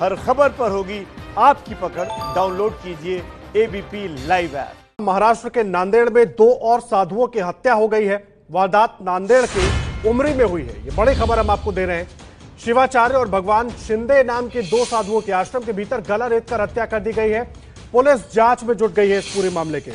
हर खबर पर होगी आपकी पकड़। डाउनलोड कीजिए एबीपी लाइव ऐप। महाराष्ट्र के नांदेड़ में 2 और साधुओं की हत्या हो गई है। वारदात नांदेड़ के उमरी में हुई है। ये बड़ी खबर हम आपको दे रहे हैं। शिवाचार्य और भगवान शिंदे नाम के 2 साधुओं के आश्रम के भीतर गला रेतकर हत्या कर दी गई है। पुलिस जांच में जुट गई है इस पूरे मामले के।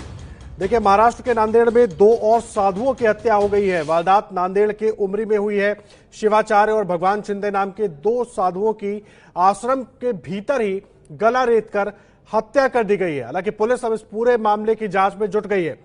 देखिए, महाराष्ट्र के नांदेड़ में 2 और साधुओं की हत्या हो गई है। वारदात नांदेड़ के उमरी में हुई है। शिवाचार्य और भगवान शिंदे नाम के 2 साधुओं की आश्रम के भीतर ही गला रेतकर हत्या कर दी गई है। हालांकि पुलिस अब इस पूरे मामले की जांच में जुट गई है।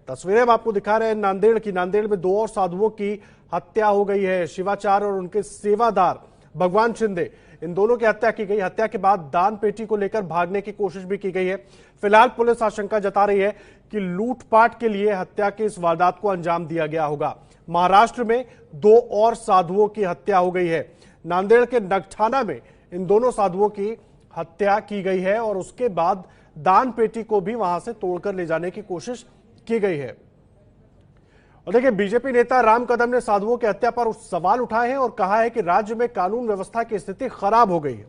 तस्वीरें हम आपको दिखा रहे हैं नांदेड़ की। नांदेड़ में 2 और साधुओं की हत्या हो गई है। शिवाचार्य और उनके सेवादार भगवान शिंदे, इन दोनों की हत्या की गई। हत्या के बाद दान पेटी को लेकर भागने की कोशिश भी की गई है। फिलहाल पुलिस आशंका जता रही है कि लूटपाट के लिए हत्या की इस वारदात को अंजाम दिया गया होगा। महाराष्ट्र में 2 और साधुओं की हत्या हो गई है। नांदेड़ के नगठाना में इन दोनों साधुओं की हत्या की गई है और उसके बाद दान पेटी को भी वहां से तोड़कर ले जाने की कोशिश की गई है। और देखिए, बीजेपी नेता राम कदम ने साधुओं की हत्या पर सवाल उठाए हैं और कहा है कि राज्य में कानून व्यवस्था की स्थिति खराब हो गई है।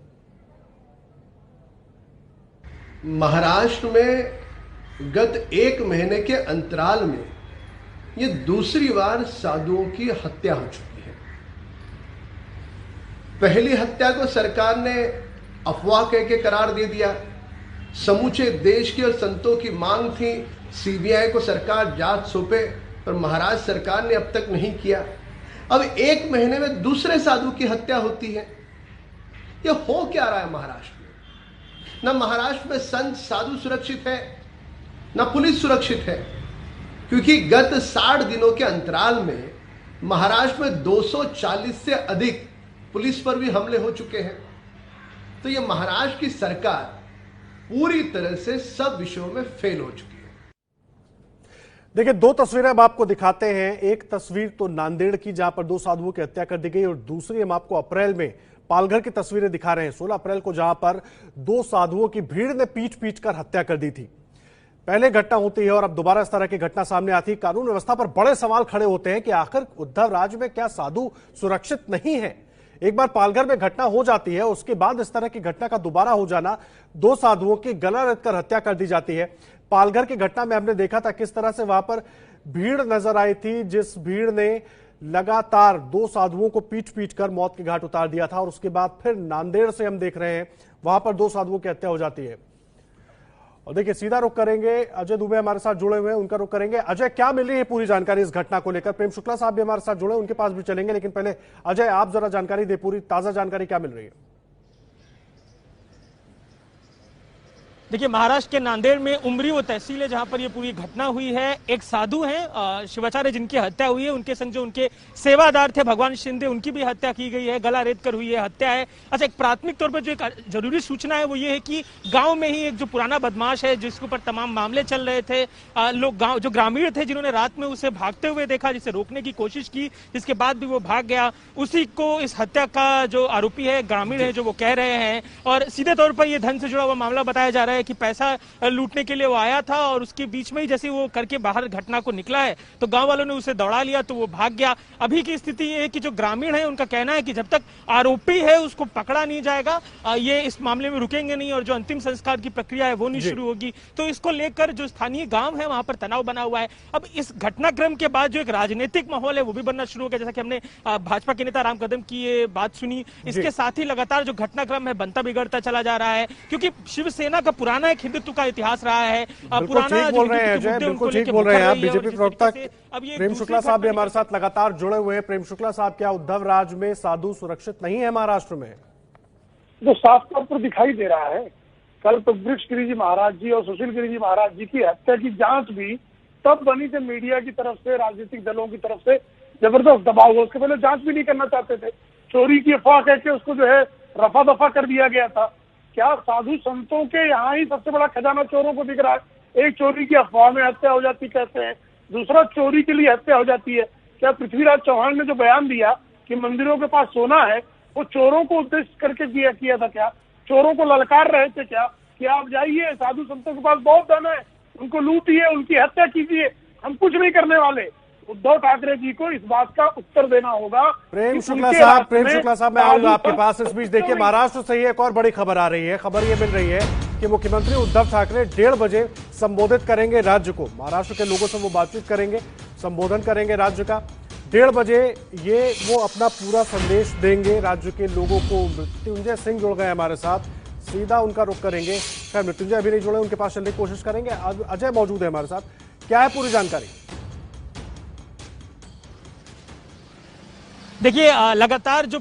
महाराष्ट्र में गत 1 महीने के अंतराल में ये दूसरी बार साधुओं की हत्या हो चुकी है। पहली हत्या को सरकार ने अफवाह कह के करार दे दिया। समूचे देश की और संतों की मांग थी सीबीआई को सरकार जांच सौंपे, पर महाराष्ट्र सरकार ने अब तक नहीं किया। अब 1 महीने में दूसरे साधु की हत्या होती है। यह हो क्या रहा है महाराष्ट्र में? ना महाराष्ट्र में संत साधु सुरक्षित है, ना पुलिस सुरक्षित है, क्योंकि गत 60 दिनों के अंतराल में महाराष्ट्र में 240 से अधिक पुलिस पर भी हमले हो चुके हैं। तो यह महाराष्ट्र की सरकार पूरी तरह से सब विषयों में फेल हो चुकी है। देखिए, 2 तस्वीरें अब आपको दिखाते हैं। एक तस्वीर तो नांदेड़ की, जहां पर 2 साधुओं की हत्या कर दी गई, और दूसरी हम आपको अप्रैल में पालघर की तस्वीरें दिखा रहे हैं। 16 अप्रैल को, जहां पर 2 साधुओं की भीड़ ने पीट कर हत्या कर दी थी। पहले घटना होती है और अब दोबारा इस तरह की घटना सामने आती है। कानून व्यवस्था पर बड़े सवाल खड़े होते हैं कि आखिर उद्धव राज्य में क्या साधु सुरक्षित नहीं है? एक बार पालघर में घटना हो जाती है, उसके बाद इस तरह की घटना का दोबारा हो जाना, 2 साधुओं की गला रेतकर हत्या कर दी जाती है। पालघर की घटना में हमने देखा था किस तरह से वहां पर भीड़ नजर आई थी, जिस भीड़ ने लगातार 2 साधुओं को पीट कर मौत के घाट उतार दिया था। और उसके बाद फिर नांदेड़ से हम देख रहे हैं वहां पर 2 साधुओं की हत्या हो जाती है। और देखिए, सीधा रुख करेंगे, अजय दुबे हमारे साथ जुड़े हुए हैं, उनका रुख करेंगे। अजय, क्या मिली है पूरी जानकारी इस घटना को लेकर? प्रेम शुक्ला साहब भी हमारे साथ जुड़े, उनके पास भी चलेंगे, लेकिन पहले अजय आप जरा जानकारी दे, पूरी ताजा जानकारी क्या मिल रही है? देखिए, महाराष्ट्र के नांदेड़ में उमरी वो तहसील है जहां पर ये पूरी घटना हुई है। एक साधु हैं शिवाचार्य, जिनकी हत्या हुई है। उनके संग जो उनके सेवादार थे भगवान शिंदे, उनकी भी हत्या की गई है। गला रेत कर हुई है, हत्या है। अच्छा, एक प्राथमिक तौर पर जो एक जरूरी सूचना है वो ये है कि गांव में ही एक जो पुराना बदमाश है, जिसके ऊपर तमाम मामले चल रहे थे, लोग गाँव जो ग्रामीण थे जिन्होंने रात में उसे भागते हुए देखा, जिसे रोकने की कोशिश की, जिसके बाद भी वो भाग गया, उसी को इस हत्या का जो आरोपी है ग्रामीण है जो वो कह रहे हैं। और सीधे तौर पर यह धन से जुड़ा हुआ मामला बताया जा रहा है कि पैसा लूटने के लिए वो आया था और उसके बीच में ही जैसे वो करके बाहर घटना को निकला है तो गांव वालों ने उसे दौड़ा लिया तो वो भाग गया। अभी की स्थिति ये है कि जो ग्रामीण है उनका कहना है कि जब तक आरोपी है उसको पकड़ा नहीं जाएगा, ये इस मामले में रुकेंगे नहीं और जो अंतिम संस्कार की प्रक्रिया है वो नहीं शुरू होगी। तो इसको लेकर जो स्थानीय गांव है वहां पर तनाव बना हुआ है। अब इस घटनाक्रम के बाद जो एक राजनीतिक माहौल है वो भी बनना शुरू हो गया, जैसा कि हमने भाजपा के नेता राम कदम की ये बात सुनी। इसके साथ ही लगातार जो घटनाक्रम है बनता बिगड़ता चला जा रहा है, क्योंकि शिवसेना का पुराना एक हिंदुत्व का इतिहास रहा है। पुराना बोल रहे हैं अजय, बिल्कुल ठीक बोल रहे हैं आप। बीजेपी प्रवक्ता प्रेम शुक्ला साहब भी हमारे साथ लगातार जुड़े हुए हैं। प्रेम शुक्ला साहब, क्या उद्धव राज में साधु सुरक्षित नहीं है महाराष्ट्र में? जो साफ तौर पर दिखाई दे रहा है, कल तो वृक्ष गिरी जी महाराज जी और सुशील गिरी जी महाराज जी की हत्या की जांच भी तब बनी जब मीडिया की तरफ से, राजनीतिक दलों की तरफ से जबरदस्त दबाव हुआ। उसके पहले जांच भी नहीं करना चाहते थे। चोरी की अफवाह कह के उसको जो है रफा दफा कर दिया गया था। क्या साधु संतों के यहाँ ही सबसे बड़ा खजाना चोरों को दिख रहा है? एक चोरी की अफवाह में हत्या हो जाती कहते हैं, दूसरा चोरी के लिए हत्या हो जाती है। क्या पृथ्वीराज चौहान ने जो बयान दिया कि मंदिरों के पास सोना है, वो चोरों को उद्देश्य करके किया था क्या? चोरों को ललकार रहे थे क्या कि आप जाइए, साधु संतों के पास बहुत धन है, उनको लूटिए, उनकी हत्या कीजिए, हम कुछ नहीं करने वाले। उद्धव ठाकरे जी को इस बात का उत्तर देना होगा। प्रेम कि शुक्ला उनके साहब, राज्य प्रेम में शुक्ला साहब, मैं आऊंगा आपके साधु पास इस बीच। देखिए, महाराष्ट्र से ही एक और बड़ी खबर आ रही है। खबर ये मिल रही है कि मुख्यमंत्री उद्धव ठाकरे 1:30 बजे संबोधित करेंगे राज्य को। महाराष्ट्र के लोगों से वो बातचीत करेंगे, संबोधन करेंगे राज्य का। 1:30 बजे ये वो अपना पूरा संदेश देंगे राज्य के लोगों को। मृत्युंजय सिंह जुड़ गए हमारे साथ, सीधा उनका रुख करेंगे। खैर, मृत्युंजय अभी नहीं जुड़े, उनके पास चलने की कोशिश करेंगे। अजय मौजूद है हमारे साथ, क्या है पूरी जानकारी? देखिए, लगातार जो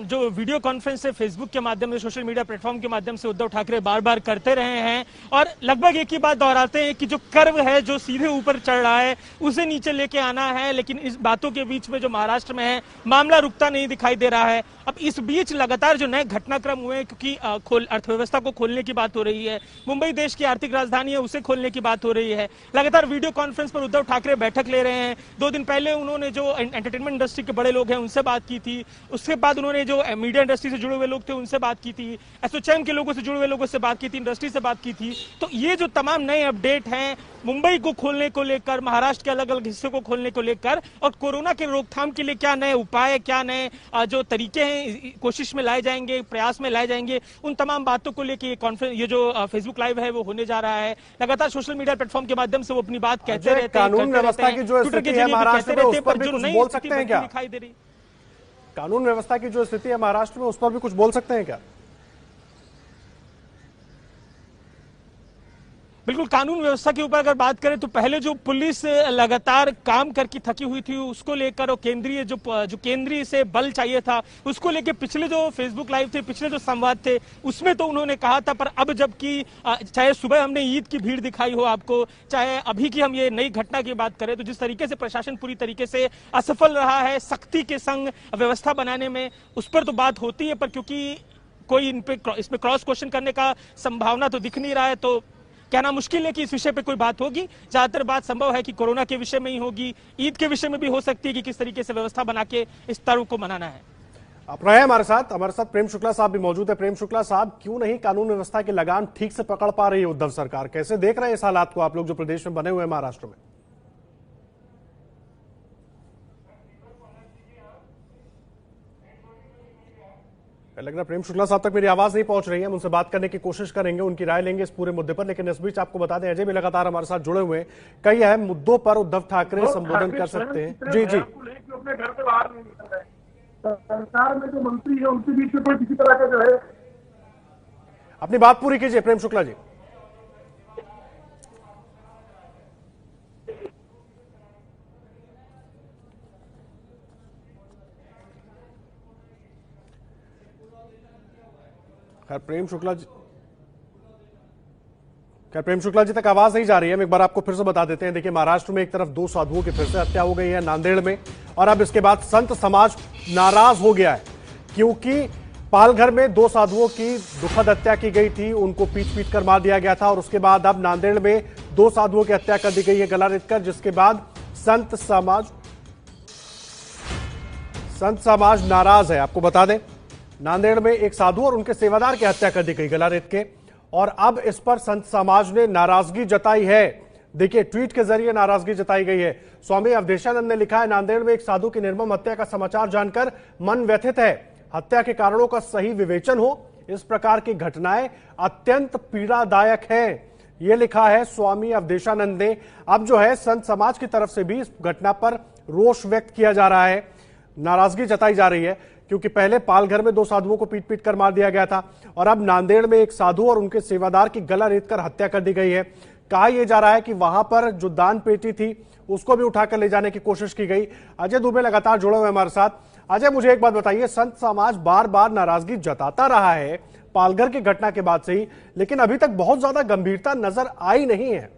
जो वीडियो कॉन्फ्रेंस है फेसबुक के माध्यम से, सोशल मीडिया प्लेटफॉर्म के माध्यम से उद्धव ठाकरे बार बार करते रहे हैं और लगभग एक ही बात दोहराते हैं कि जो कर्व है जो सीधे ऊपर चढ़ रहा है उसे नीचे लेके आना है। लेकिन इस बातों के बीच में जो महाराष्ट्र में है, मामला रुकता नहीं दिखाई दे रहा है। अब इस बीच लगातार जो नए घटनाक्रम हुए, क्योंकि अर्थव्यवस्था को खोलने की बात हो रही है, मुंबई देश की आर्थिक राजधानी है, उसे खोलने की बात हो रही है। लगातार वीडियो कॉन्फ्रेंस पर उद्धव ठाकरे बैठक ले रहे हैं। 2 दिन पहले उन्होंने जो एंटरटेनमेंट इंडस्ट्री के बड़े लोग हैं उनसे बात की थी। उसके बाद उन्होंने जो मीडिया इंडस्ट्री से जुड़े हुए लोग थे उनसे बात की थी, एसोचैम के लोगों से जुड़े हुए लोगों से बात की थी, इंडस्ट्री से बात की थी। तो ये जो तमाम नए अपडेट हैं मुंबई को खोलने को लेकर, महाराष्ट्र के अलग अलग हिस्सों को खोलने को लेकर और कोरोना के रोकथाम के लिए क्या नए उपाय, क्या नए जो तरीके हैं कोशिश में लाए जाएंगे, प्रयास में लाए जाएंगे, उन तमाम बातों को लेकर ये कॉन्फ्रेंस, ये जो फेसबुक लाइव है वो होने जा रहा है। लगातार सोशल मीडिया प्लेटफॉर्म के माध्यम से वो अपनी बात कहते रहते हैं, कानून व्यवस्था की जो स्थिति है महाराष्ट्र में, उस पर भी कुछ बोल सकते हैं क्या? दिखाई दे रही कानून व्यवस्था की जो स्थिति है महाराष्ट्र में, उस पर भी कुछ बोल सकते हैं क्या? बिल्कुल, कानून व्यवस्था के ऊपर अगर बात करें तो पहले जो पुलिस लगातार काम करके थकी हुई थी उसको लेकर और केंद्रीय जो केंद्रीय से बल चाहिए था उसको लेकर पिछले जो फेसबुक लाइव थे, पिछले जो संवाद थे उसमें तो उन्होंने कहा था। पर अब जबकि चाहे सुबह हमने ईद की भीड़ दिखाई हो आपको, चाहे अभी की हम ये नई घटना की बात करें, तो जिस तरीके से प्रशासन पूरी तरीके से असफल रहा है सख्ती के संग व्यवस्था बनाने में, उस पर तो बात होती है। पर क्योंकि कोई इसमें क्रॉस क्वेश्चन करने का संभावना तो दिख नहीं रहा है, तो कहना मुश्किल है कि इस विषय पे कोई बात होगी। ज्यादातर बात संभव है कि कोरोना के विषय में ही होगी, ईद के विषय में भी हो सकती है कि किस तरीके से व्यवस्था बना के इस पर्व को मनाना है। आप रहे हमारे साथ प्रेम शुक्ला साहब भी मौजूद है। प्रेम शुक्ला साहब, क्यों नहीं कानून व्यवस्था की लगाम ठीक से पकड़ पा रही है उद्धव सरकार? कैसे देख रहे हैं इस हालात को आप लोग जो प्रदेश में बने हुए हैं महाराष्ट्र में? लग रहा है प्रेम शुक्ला साहब तक मेरी आवाज नहीं पहुंच रही है। हम उनसे बात करने की कोशिश करेंगे, उनकी राय लेंगे इस पूरे मुद्दे पर। लेकिन इस बीच आपको बता दें, अजय भी लगातार हमारे साथ जुड़े हुए हैं। कई अहम मुद्दों पर उद्धव ठाकरे संबोधन कर सकते हैं। जी जी, अपने घर से बाहर नहीं निकल रहे, सरकार में जो मंत्री है उनके बीच में कोई किसी तरह का जो है। अपनी बात पूरी कीजिए प्रेम शुक्ला जी। खैर प्रेम शुक्ला जी तक आवाज नहीं जा रही है। हम एक बार आपको फिर से बता देते हैं। देखिए, महाराष्ट्र में एक तरफ 2 साधुओं की फिर से हत्या हो गई है नांदेड़ में, और अब इसके बाद संत समाज नाराज हो गया है, क्योंकि पालघर में 2 साधुओं की दुखद हत्या की गई थी, उनको पीट कर मार दिया गया था। और उसके बाद अब नांदेड़ में 2 साधुओं की हत्या कर दी गई है गला रेतकर, जिसके बाद संत समाज नाराज है। आपको बता दें, नांदेड़ में एक साधु और उनके सेवादार की हत्या कर दी गई गला रेत के, और अब इस पर संत समाज ने नाराजगी जताई है। देखिए, ट्वीट के जरिए नाराजगी जताई गई है। स्वामी अवधेशानंद ने लिखा है, नांदेड़ में एक साधु की निर्मम हत्या का समाचार जानकर मन व्यथित है। हत्या के कारणों का सही विवेचन हो, इस प्रकार की घटनाएं अत्यंत पीड़ादायक हैं। यह लिखा है स्वामी अवधेशानंद ने। अब जो है संत समाज की तरफ से भी इस घटना पर रोष व्यक्त किया जा रहा है, नाराजगी जताई जा रही है, क्योंकि पहले पालघर में 2 साधुओं को पीट कर मार दिया गया था, और अब नांदेड़ में एक साधु और उनके सेवादार की गला रेतकर हत्या कर दी गई है। कहा यह जा रहा है कि वहां पर जो दान पेटी थी उसको भी उठाकर ले जाने की कोशिश की गई। अजय दुबे लगातार जुड़े हुए हमारे साथ। अजय, मुझे एक बात बताइए, संत समाज बार बार नाराजगी जताता रहा है पालघर की घटना के बाद से ही, लेकिन अभी तक बहुत ज्यादा गंभीरता नजर आई नहीं है।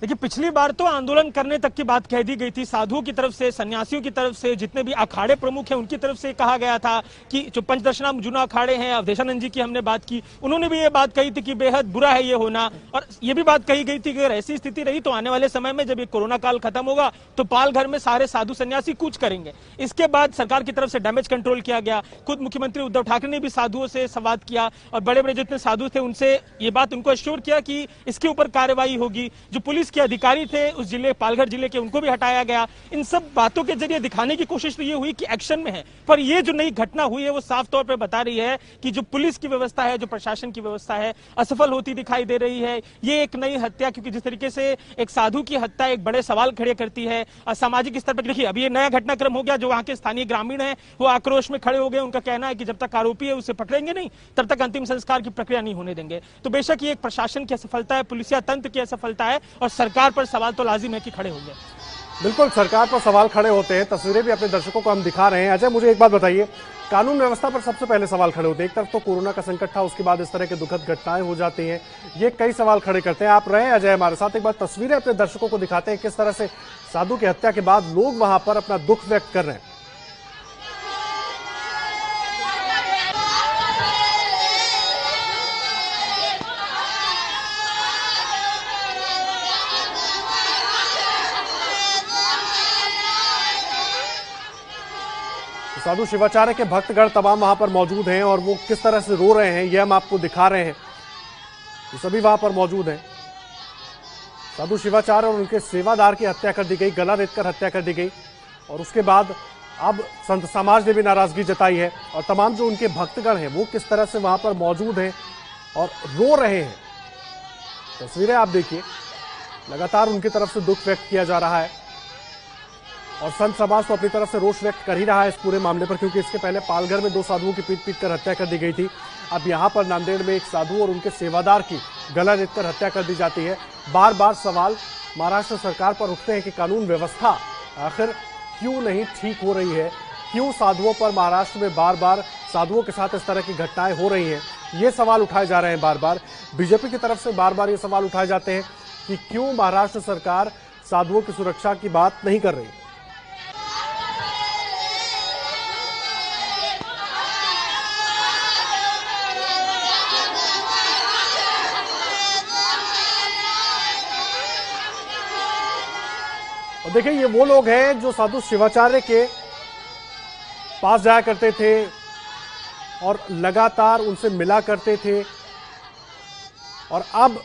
देखिए, पिछली बार तो आंदोलन करने तक की बात कह दी गई थी। साधुओं की तरफ से, सन्यासियों की तरफ से, जितने भी अखाड़े प्रमुख हैं उनकी तरफ से कहा गया था कि जो पंचदशनाम जुना अखाड़े हैं, अवधेशानंद जी की हमने बात की, उन्होंने भी ये बात कही थी कि बेहद बुरा है ये होना। और ये भी बात कही गई थी कि अगर ऐसी स्थिति रही तो आने वाले समय में जब ये कोरोना काल खत्म होगा तो पाल घर में सारे साधु सन्यासी कूच करेंगे। इसके बाद सरकार की तरफ से डैमेज कंट्रोल किया गया। खुद मुख्यमंत्री उद्धव ठाकरे ने भी साधुओं से संवाद किया और बड़े बड़े जितने साधु थे उनसे ये बात उनको अश्योर किया कि इसके ऊपर कार्रवाई होगी। जो पुलिस के अधिकारी थे उस जिले, पालघर जिले के, उनको भी हटाया गया। इन सब बातों के जरिए दिखाने की कोशिश तो ये हुई कि एक्शन में है। पर ये जो नई घटना हुई है वो साफ तौर पर बता रही है कि जो पुलिस की व्यवस्था है, जो प्रशासन की व्यवस्था है, असफल होती दिखाई दे रही है। ये एक नई हत्या, क्योंकि जिस तरीके से एक साधु की हत्या एक बड़े सवाल खड़े करती है सामाजिक स्तर पर। देखिए, अभी ये नया घटनाक्रम हो गया। जो वहां के स्थानीय ग्रामीण है वो आक्रोश में खड़े हो गए। उनका कहना है कि जब तक आरोपी है उसे पकड़ेंगे नहीं, तब तक अंतिम संस्कार की प्रक्रिया नहीं होने देंगे। तो बेशक ये एक प्रशासन की असफलता है, पुलिसिया तंत्र की असफलता है और सरकार पर सवाल तो लाजिम है कि खड़े होंगे। बिल्कुल, सरकार पर सवाल खड़े होते हैं। तस्वीरें भी अपने दर्शकों को हम दिखा रहे हैं। अजय, मुझे एक बात बताइए, कानून व्यवस्था पर सबसे पहले सवाल खड़े होते हैं। एक तरफ तो कोरोना का संकट था, उसके बाद इस तरह की दुखद घटनाएं हो जाती हैं, ये कई सवाल खड़े करते हैं। आप रहे अजय हमारे साथ, एक बार तस्वीरें अपने दर्शकों को दिखाते हैं किस तरह से साधु की हत्या के बाद लोग वहां पर अपना दुख व्यक्त कर रहे हैं। साधु शिवाचार्य के भक्तगण तमाम वहां पर मौजूद हैं और वो किस तरह से रो रहे हैं ये हम आपको दिखा रहे हैं। ये सभी वहां पर मौजूद हैं। साधु शिवाचार्य और उनके सेवादार की हत्या कर दी गई, गला रेतकर हत्या कर दी गई और उसके बाद अब संत समाज ने भी नाराजगी जताई है और तमाम जो उनके भक्तगण हैं वो किस तरह से वहां पर मौजूद हैं और रो रहे हैं। तस्वीरें आप देखिए, लगातार उनकी तरफ से दुख व्यक्त किया जा रहा है और संत समाज तो अपनी तरफ से रोष व्यक्त कर ही रहा है इस पूरे मामले पर, क्योंकि इसके पहले पालघर में 2 साधुओं की पीट कर हत्या कर दी गई थी। अब यहां पर नांदेड़ में एक साधु और उनके सेवादार की गला रेतकर हत्या कर दी जाती है। बार बार सवाल महाराष्ट्र सरकार पर उठते हैं कि कानून व्यवस्था आखिर क्यों नहीं ठीक हो रही है, क्यों साधुओं पर महाराष्ट्र में बार बार साधुओं के साथ इस तरह की घटनाएं हो रही हैं। ये सवाल उठाए जा रहे हैं बार बार। बीजेपी की तरफ से बार बार ये सवाल उठाए जाते हैं कि क्यों महाराष्ट्र सरकार साधुओं की सुरक्षा की बात नहीं कर रही। और देखिए, ये वो लोग हैं जो साधु शिवाचार्य के पास जाया करते थे और लगातार उनसे मिला करते थे और अब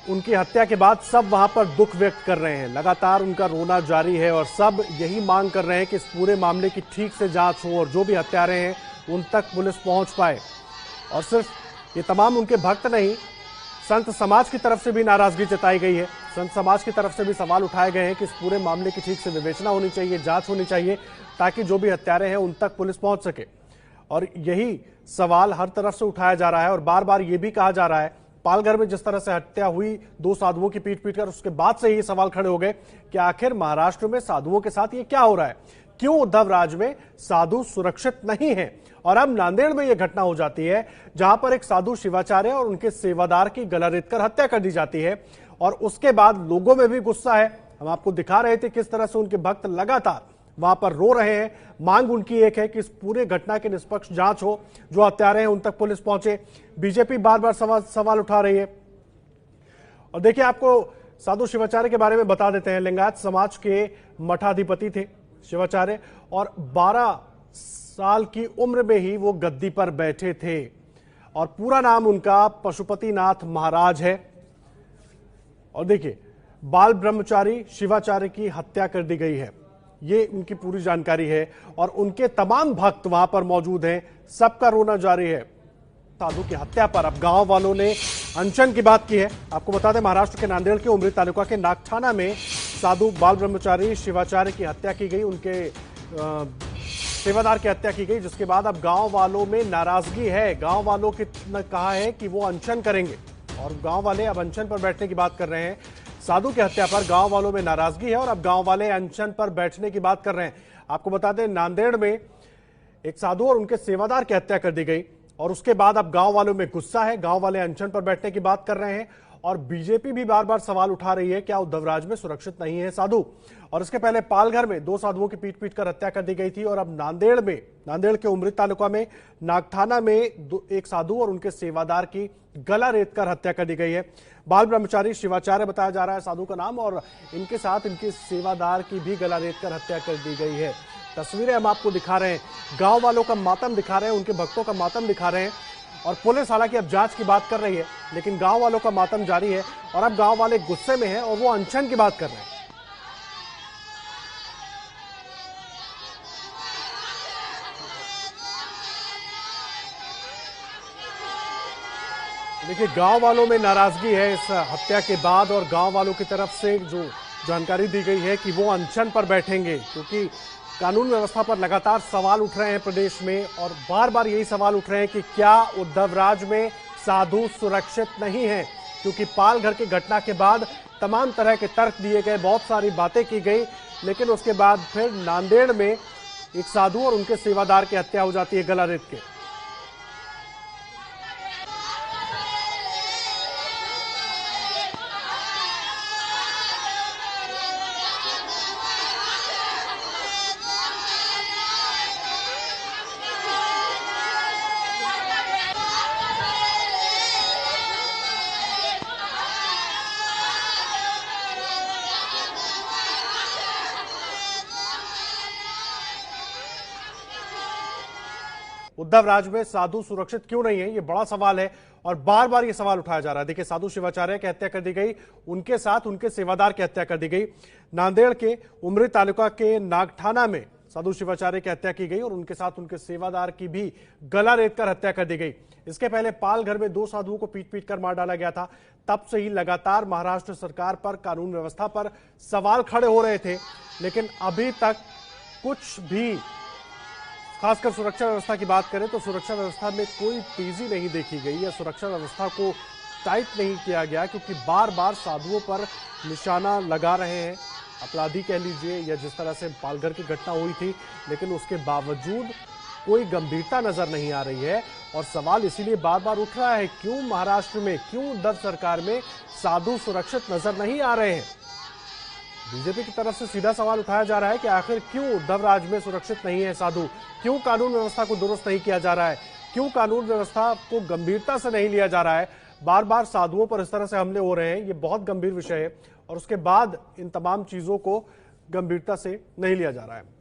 उनकी हत्या के बाद सब वहां पर दुख व्यक्त कर रहे हैं। लगातार उनका रोना जारी है और सब यही मांग कर रहे हैं कि इस पूरे मामले की ठीक से जांच हो और जो भी हत्यारे हैं उन तक पुलिस पहुंच पाए। और सिर्फ ये तमाम उनके भक्त नहीं, संत समाज की तरफ से भी नाराजगी जताई गई है। संत समाज की तरफ से भी सवाल उठाए गए हैं कि इस पूरे मामले की ठीक से विवेचना होनी चाहिए, जांच होनी चाहिए, ताकि जो भी हत्यारे हैं उन तक पुलिस पहुंच सके। और यही सवाल हर तरफ से उठाया जा रहा है और बार बार ये भी कहा जा रहा है, पालघर में जिस तरह से हत्या हुई 2 साधुओं की पीट कर, उसके बाद से ये सवाल खड़े हो गए कि आखिर महाराष्ट्र में साधुओं के साथ ये क्या हो रहा है, क्यों उद्धव राज में साधु सुरक्षित नहीं है। और अब नांदेड़ में यह घटना हो जाती है जहां पर एक साधु शिवाचार्य और उनके सेवादार की गला रेतकर हत्या कर दी जाती है और उसके बाद लोगों में भी गुस्सा है। हम आपको दिखा रहे थे किस तरह से उनके भक्त लगातार वहां पर रो रहे हैं। मांग उनकी एक है कि इस पूरे घटना की निष्पक्ष जांच हो, जो हत्यारे हैं उन तक पुलिस पहुंचे। बीजेपी बार बार सवाल उठा रही है। और देखिए, आपको साधु शिवाचार्य के बारे में बता देते हैं। लिंगायत समाज के मठाधिपति थे शिवाचार्य और 12 साल की उम्र में ही वो गद्दी पर बैठे थे और पूरा नाम उनका पशुपतिनाथ महाराज है। और देखिए, बाल ब्रह्मचारी शिवाचार्य की हत्या कर दी गई है, ये उनकी पूरी जानकारी है और उनके तमाम भक्त वहां पर मौजूद हैं। सबका रोना जारी है साधु की हत्या पर। अब गांव वालों ने अनशन की बात की है। आपको बता दें, महाराष्ट्र के नांदेड़ के उमरी तालुका के नागठाना में साधु बाल ब्रह्मचारी शिवाचार्य की हत्या की गई, उनके सेवादार की हत्या की गई, जिसके बाद अब गांव वालों में नाराजगी है। गांव वालों ने कहा है कि वो अनशन करेंगे और गांव वाले अब अनशन पर बैठने की बात कर रहे हैं। साधु की हत्या पर गांव वालों में नाराजगी है और अब गांव वाले अनशन पर बैठने की बात कर रहे हैं। आपको बता दें, नांदेड़ में एक साधु और उनके सेवादार की हत्या कर दी गई और उसके बाद अब गांव वालों में गुस्सा है। गांव वाले अनशन पर बैठने की बात कर रहे हैं और बीजेपी भी बार बार सवाल उठा रही है क्या उद्धवराज में सुरक्षित नहीं है साधु। और इसके पहले पालघर में 2 साधुओं की पीट कर हत्या कर दी गई थी और अब नांदेड़ के उमरी तालुका में नागठाना में एक साधु और उनके सेवादार की गला रेत कर हत्या कर दी गई है। बाल ब्रह्मचारी शिवाचार्य बताया जा रहा है साधु का नाम, और इनके साथ इनके सेवादार की भी गला रेत कर हत्या कर दी गई है। तस्वीरें हम आपको दिखा रहे हैं, गांव वालों का मातम दिखा रहे हैं, उनके भक्तों का मातम दिखा रहे हैं। और पुलिस हालांकि अब जांच की बात कर रही है, लेकिन गांव वालों का मातम जारी है और अब गांव वाले गुस्से में हैं और वो अनशन की बात कर रहे हैं। देखिए, गांव वालों में नाराजगी है इस हत्या के बाद और गांव वालों की तरफ से जो जानकारी दी गई है कि वो अनशन पर बैठेंगे, क्योंकि कानून व्यवस्था पर लगातार सवाल उठ रहे हैं प्रदेश में और बार बार यही सवाल उठ रहे हैं कि क्या उद्धवराज में साधु सुरक्षित नहीं है। क्योंकि पालघर की घटना के बाद तमाम तरह के तर्क दिए गए, बहुत सारी बातें की गई, लेकिन उसके बाद फिर नांदेड़ में एक साधु और उनके सेवादार की हत्या हो जाती है गला रेत के। उद्धवराज में साधु सुरक्षित क्यों नहीं है, ये बड़ा सवाल है और बार बार ये सवाल उठाया जा रहा है। देखिए, साधु शिवाचार्य की हत्या कर दी गई, उनके साथ उनके सेवादार की हत्या कर दी गई। नांदेड़ के उमरी तालुका के नागठाना में साधु शिवाचार्य की हत्या की गई और उनके साथ उनके सेवादार की भी गला रेत कर हत्या कर दी गई। इसके पहले पालघर में 2 साधुओं को पीट कर मार डाला गया था। तब से ही लगातार महाराष्ट्र सरकार पर, कानून व्यवस्था पर सवाल खड़े हो रहे थे, लेकिन अभी तक कुछ भी, खासकर सुरक्षा व्यवस्था की बात करें तो सुरक्षा व्यवस्था में कोई तेजी नहीं देखी गई या सुरक्षा व्यवस्था को टाइट नहीं किया गया, क्योंकि बार बार साधुओं पर निशाना लगा रहे हैं अपराधी कह लीजिए, या जिस तरह से पालघर की घटना हुई थी, लेकिन उसके बावजूद कोई गंभीरता नजर नहीं आ रही है। और सवाल इसीलिए बार बार उठ रहा है, क्यों महाराष्ट्र में, क्यों उद्धव सरकार में साधु सुरक्षित नजर नहीं आ रहे हैं। बीजेपी की तरफ से सीधा सवाल उठाया जा रहा है कि आखिर क्यों उद्धवराज में सुरक्षित नहीं है साधु, क्यों कानून व्यवस्था को दुरुस्त नहीं किया जा रहा है, क्यों कानून व्यवस्था को गंभीरता से नहीं लिया जा रहा है। बार बार साधुओं पर इस तरह से हमले हो रहे हैं, ये बहुत गंभीर विषय है और उसके बाद इन तमाम चीजों को गंभीरता से नहीं लिया जा रहा है।